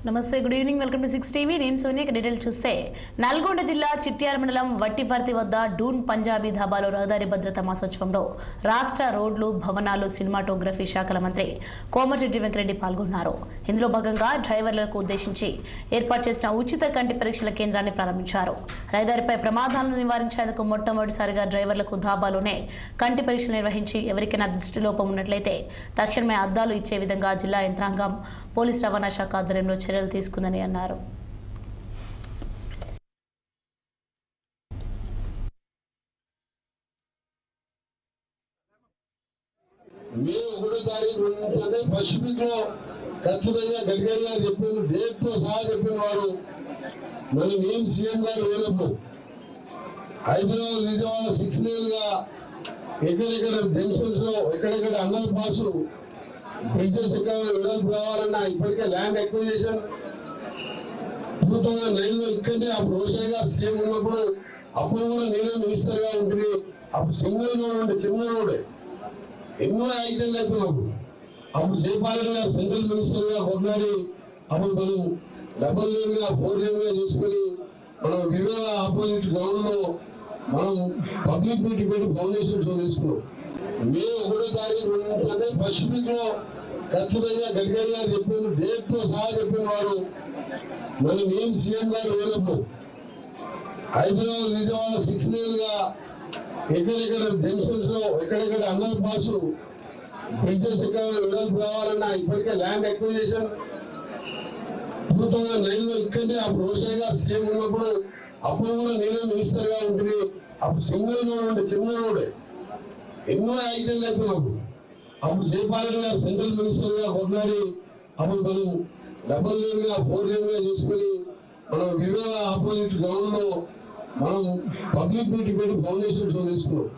నమస్తే, good evening. Welcome to 6 TV. నేను Sonia. Detail చూస్తే నల్గొండ జిల్లా చిట్యాల మండలం వట్టిపర్తి వద్ద డూన్ పంజాబీ ధాబాలో రహదారి భద్రతా మాసోత్సవంలో రాష్ట్ర రోడ్లు, భవనాలు, సినిమాటోగ్రఫీ శాఖల మంత్రి కోమటిరెడ్డి వెంకరెడ్డి పాల్గొన్నారు. ఇందులో భాగంగా డ్రైవర్లకు ఉద్దేశించి ఏర్పాటు చేసిన ఉచిత కంటి పరీక్షల కేంద్రాన్ని ప్రారంభించారు. రహదారిపై ప్రమాదాలను నివారించేందుకు మొట్టమొదటిసారిగా డ్రైవర్లకు ధాబాలోనే కంటి పరీక్షలు నిర్వహించి ఎవరికైనా దృష్టిలోపం ఉన్నట్లయితే తక్షణమే అద్దాలు ఇచ్చే విధంగా జిల్లా యంత్రాంగం పోలీస్ రవాణా శాఖ ఆధ్వర్యంలో చర్యలు తీసుకుందని అన్నారు. ఖచ్చితంగా గడ్కరీ గారు చెప్పిన డేట్ తో సహా చెప్పిన వాడు మరి నేను సీఎం గారు వేలప్పుడు హైదరాబాద్ విజయవాడ 6 లేన్లుగా ఎక్కడెక్కడ జంక్షన్స్ లో ఎక్కడెక్కడ అండర్ పాస్ బ్రిడ్జెస్ ఎక్కడ వెడల్పు కావాలన్నా ఇప్పటికే ల్యాండ్ ఎక్విజిషన్ 2009 లో ఇక్కడే అప్పుడు రోషయ్య గారు సీఎం ఉన్నప్పుడు అప్పుడు కూడా నేనే మినిస్టర్ గా ఉంటుంది. అప్పుడు సింగిల్ రోడ్ ఉండే, చిన్న రోడే, ఎన్నో యాక్సిడెంట్లు అవుతున్నప్పుడు అప్పుడు జయపాల్ గారు సెంట్రల్ మినిస్టర్ గా కొట్లాడి అప్పుడు మనం 4 లేన్గా 4 లేన్గా చేసుకుని మనం వివిధ ఆపోజిట్ గ్రౌండ్ లో మనం పబ్లిక్ మీటింగ్ పెట్టి ఫౌండేషన్ షో తీసుకున్నాం. మే 1వ తారీఖు అంటే ఫస్ట్ వీక్ లో ఖచ్చితంగా గడ్కరీ గారు చెప్పిన డేట్ తో సహా చెప్పిన వాడు మరి నేను సీఎం గారు వేలప్పుడు హైదరాబాద్ విజయవాడ 6 లేన్లుగా ఎక్కడెక్కడ జంక్షన్స్ లో ఎక్కడెక్కడ అండర్ పాస్ బ్రిడ్జెస్ ఎక్కడ వెడల్పు కావాలన్నా ఇప్పటికే ల్యాండ్ ఎక్విజిషన్ 2009 లో ఇక్కడే అప్పుడు రోషయ్య గారు సీఎం ఉన్నప్పుడు అప్పుడు కూడా నేనే మినిస్టర్ గా ఉంటుంది. అప్పుడు సింగిల్ రోడ్ ఉండే, చిన్న రోడే, ఎన్నో యాక్సిడెంట్లు అవుతున్నప్పుడు అప్పుడు జయపాల్ గారు సెంట్రల్ మినిస్టర్ గా కొట్లాడి అప్పుడు మనం 4 లేన్గా 4 లేన్గా చేసుకుని మనం వివిధ ఆపోజిట్ గ్రౌండ్ లో మనం పబ్లిక్ మీటింగ్ పెట్టి ఫౌండేషన్ షో తీసుకున్నాం.